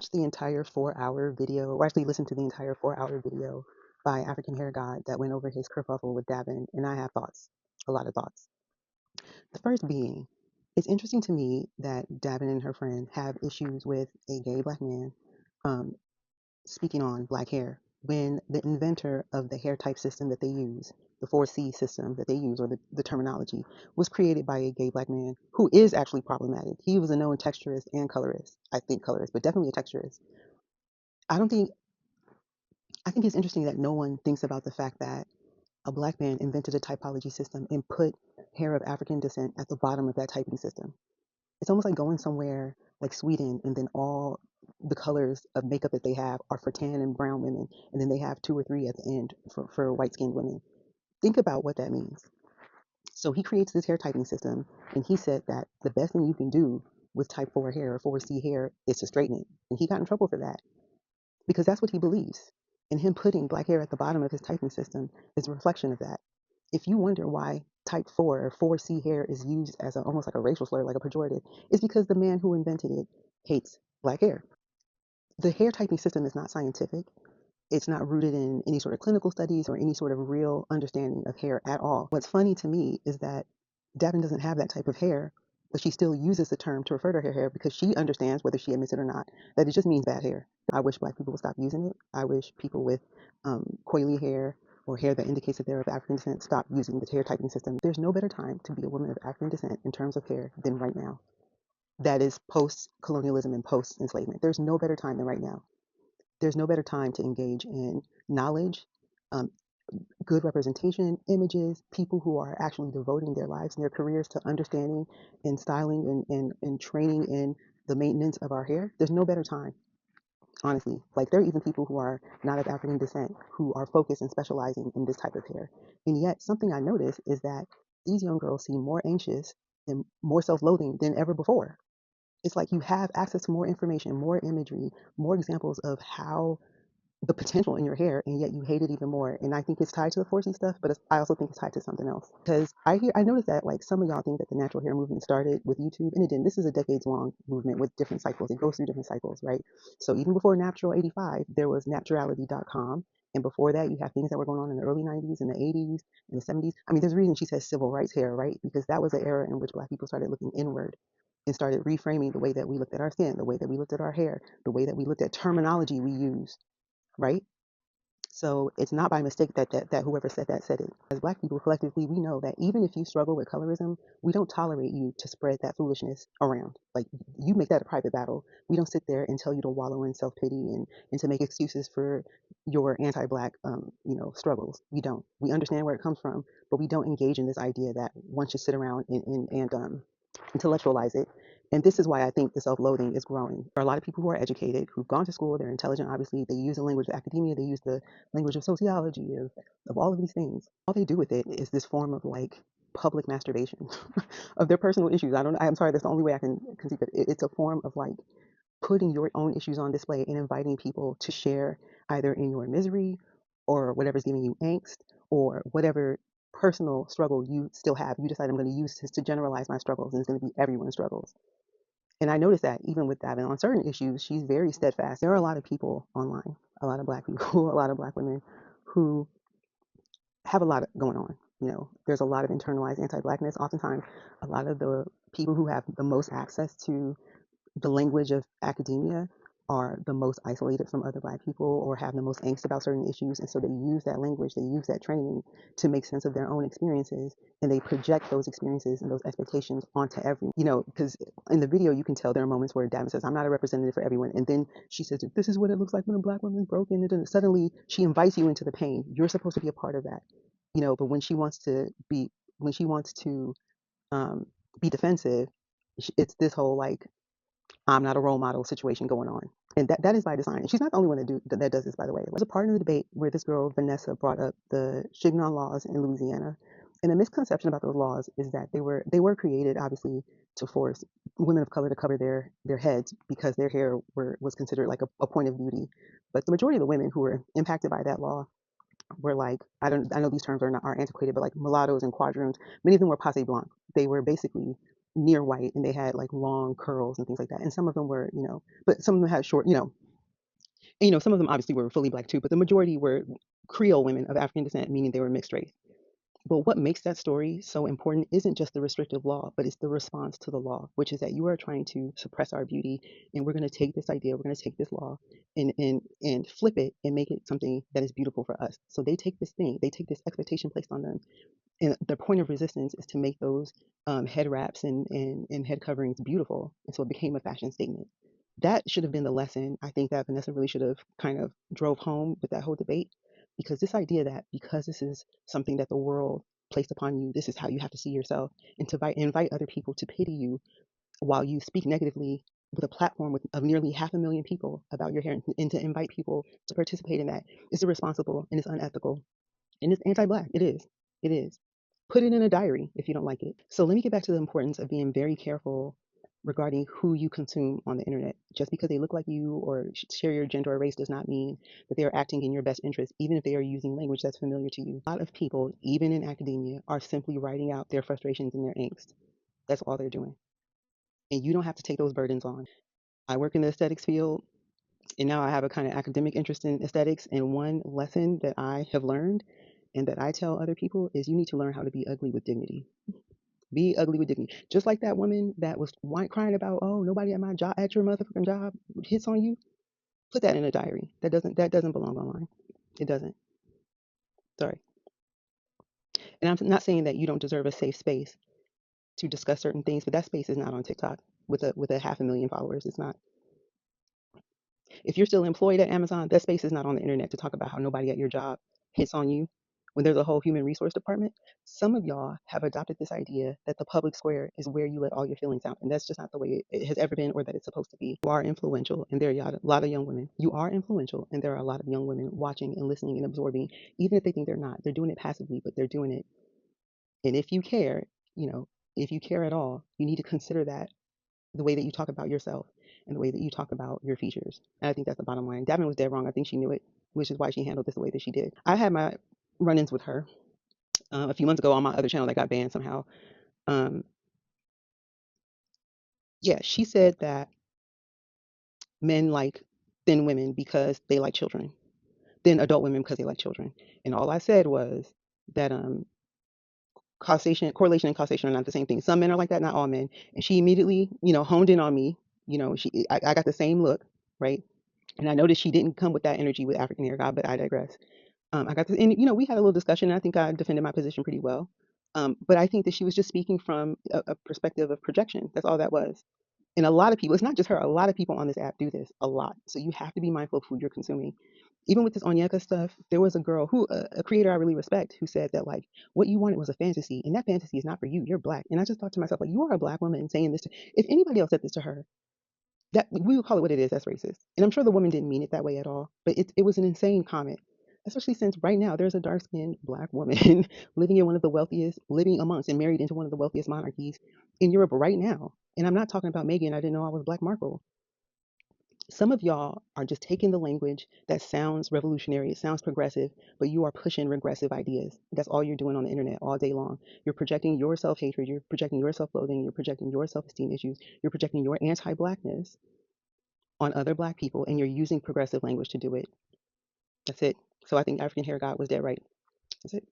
watched the entire 4 hour video, or actually listened to the entire 4 hour video by AfrikanHairGod that went over his kerfuffle with Davin, and I have thoughts, a lot of thoughts. The first being, it's interesting to me that Davin and her friend have issues with a gay black man um, speaking on black hair when the inventor of the hair type system that they use, the 4C system that they use, or the terminology, was created by a gay black man who is actually problematic. He was a known texturist and colorist. I think colorist, but definitely a texturist. I don't think, I think it's interesting that no one thinks about the fact that a black man invented a typology system and put hair of African descent at the bottom of that typing system. It's almost like going somewhere like Sweden and then all the colors of makeup that they have are for tan and brown women, and then they have two or three at the end for white skinned women. Think about what that means. So he creates this hair typing system, and he said that the best thing you can do with type 4 hair or 4C hair is to straighten it. And he got in trouble for that because that's what he believes. And him putting black hair at the bottom of his typing system is a reflection of that. If you wonder why type 4 or 4C hair is used as almost like a racial slur, like a pejorative, it's because the man who invented it hates black hair. The hair typing system is not scientific. It's not rooted in any sort of clinical studies or any sort of real understanding of hair at all. What's funny to me is that Devin doesn't have that type of hair, but she still uses the term to refer to her hair because she understands, whether she admits it or not, that it just means bad hair. I wish black people would stop using it. I wish people with coily hair or hair that indicates that they're of African descent stop using the hair typing system. There's no better time to be a woman of African descent in terms of hair than right now. That is post-colonialism and post-enslavement. There's no better time than right now. There's no better time to engage in knowledge, um, good representation, images, people who are actually devoting their lives and their careers to understanding and styling and training in the maintenance of our hair. There's no better time, honestly. Like, there are even people who are not of African descent who are focused and specializing in this type of hair. And yet, something I notice is that these young girls seem more anxious and more self loathing than ever before. It's like you have access to more information, more imagery, more examples of how the potential in your hair, and yet you hate it even more. And I think it's tied to the 4C stuff, but I also think it's tied to something else. Because I noticed that like some of y'all think that the natural hair movement started with YouTube, and it didn't. This is a decades long movement with different cycles. It goes through different cycles, right? So even before Natural 85, there was naturality.com. And before that, you have things that were going on in the early 90s and the 80s and the 70s. I mean, there's a reason she says civil rights hair, right? Because that was the era in which Black people started looking inward and started reframing the way that we looked at our skin, the way that we looked at our hair, the way that we looked at terminology we used, right? So it's not by mistake that whoever said it. As Black people collectively, we know that even if you struggle with colorism, we don't tolerate you to spread that foolishness around. Like, you make that a private battle. We don't sit there and tell you to wallow in self pity and to make excuses for your anti-Black struggles. We don't. We understand where it comes from, but we don't engage in this idea that one should sit around and intellectualize it. And this is why I think the self-loathing is growing. There are a lot of people who are educated, who've gone to school, they're intelligent, obviously. They use the language of academia, they use the language of sociology, of all of these things. All they do with it is this form of like public masturbation of their personal issues. I'm sorry, that's the only way I can conceive it. It's a form of like putting your own issues on display and inviting people to share either in your misery or whatever's giving you angst or whatever personal struggle you still have. You decide, I'm going to use this to generalize my struggles, and it's going to be everyone's struggles. And I noticed that even with Davin on certain issues, she's very steadfast. There are a lot of people online, a lot of Black people, a lot of Black women who have a lot going on. There's a lot of internalized anti-Blackness. Oftentimes, a lot of the people who have the most access to the language of academia are the most isolated from other Black people or have the most angst about certain issues. And so they use that language, they use that training to make sense of their own experiences, and they project those experiences and those expectations onto everyone. Because in the video, you can tell there are moments where Davin says, I'm not a representative for everyone. And then she says, this is what it looks like when a Black woman is broken. And then suddenly she invites you into the pain. You're supposed to be a part of that. But when she wants to um, be defensive, it's this whole like, I'm not a role model situation going on. And that is by design. And she's not the only one that does this, by the way. There was a part of the debate where this girl, Vanessa, brought up the Chignon laws in Louisiana. And the misconception about those laws is that they were created, obviously, to force women of color to cover their heads because their hair was considered like a point of beauty. But the majority of the women who were impacted by that law were like, I know these terms are antiquated, but like mulattoes and quadroons. Many of them were passe blanc. They were basically near white, and they had like long curls and things like that. And some of them were, but some of them had short, and, some of them obviously were fully black too, but the majority were Creole women of African descent, meaning they were mixed race. But what makes that story so important isn't just the restrictive law, but it's the response to the law, which is that you are trying to suppress our beauty, and we're going to take this idea, we're going to take this law, and flip it and make it something that is beautiful for us. So they take this thing, they take this expectation placed on them, and their point of resistance is to make those head wraps and head coverings beautiful, and so it became a fashion statement. That should have been the lesson I think that Vanessa really should have kind of drove home with that whole debate, because this idea that because this is something that the world placed upon you, this is how you have to see yourself, and to invite other people to pity you while you speak negatively with a platform of nearly 500,000 people about your hair, and to invite people to participate in that is irresponsible and it's unethical and it's anti-black. It is. It is. Put it in a diary if you don't like it. So let me get back to the importance of being very careful regarding who you consume on the internet. Just because they look like you or share your gender or race does not mean that they are acting in your best interest, even if they are using language that's familiar to you. A lot of people, even in academia, are simply writing out their frustrations and their angst. That's all they're doing. And you don't have to take those burdens on. I work in the aesthetics field, and now I have a kind of academic interest in aesthetics. And one lesson that I have learned and that I tell other people is you need to learn how to be ugly with dignity. Be ugly with dignity. Just like that woman that was crying about, oh, nobody at my job, at your motherfucking job, hits on you. Put that in a diary. That doesn't belong online. It doesn't. Sorry. And I'm not saying that you don't deserve a safe space to discuss certain things, but that space is not on TikTok with a 500,000 followers. It's not. If you're still employed at Amazon, that space is not on the internet to talk about how nobody at your job hits on you when there's a whole human resource department. Some of y'all have adopted this idea that the public square is where you let all your feelings out, and that's just not the way it has ever been or that it's supposed to be. You are influential, and there are a lot of young women. You are influential, and there are a lot of young women watching and listening and absorbing, even if they think they're not. They're doing it passively, but they're doing it. And if you care, if you care at all, you need to consider that the way that you talk about yourself and the way that you talk about your features. And I think that's the bottom line. Davin was dead wrong. I think she knew it, which is why she handled this the way that she did. I had my run-ins with her a few months ago on my other channel that got banned somehow. Um, yeah, she said that men like thin women because they like children, thin adult women because they like children. And all I said was that correlation and causation are not the same thing. Some men are like that, not all men. And she immediately, honed in on me. I got the same look, right? And I noticed she didn't come with that energy with African Hair God, but I digress. I got this, and we had a little discussion, and I think I defended my position pretty well. But I think that she was just speaking from a perspective of projection. That's all that was. And a lot of people, it's not just her, a lot of people on this app do this a lot. So you have to be mindful of who you're consuming. Even with this Onyeka stuff, there was a girl who, a creator I really respect, who said that like what you wanted was a fantasy, and that fantasy is not for you. You're black. And I just thought to myself, like, you are a black woman saying this. If anybody else said this to her, that we would call it what it is. That's racist. And I'm sure the woman didn't mean it that way at all. But it was an insane comment, especially since right now there's a dark skinned black woman living in one of the wealthiest, living amongst and married into one of the wealthiest monarchies in Europe right now. And I'm not talking about Megan. I didn't know I was Black Markle. Some of y'all are just taking the language that sounds revolutionary, it sounds progressive, but you are pushing regressive ideas. That's all you're doing on the internet all day long. You're projecting your self hatred, you're projecting your self loathing, you're projecting your self esteem issues, you're projecting your anti blackness on other black people, and you're using progressive language to do it. That's it. So I think African Hair God was dead right. That's it.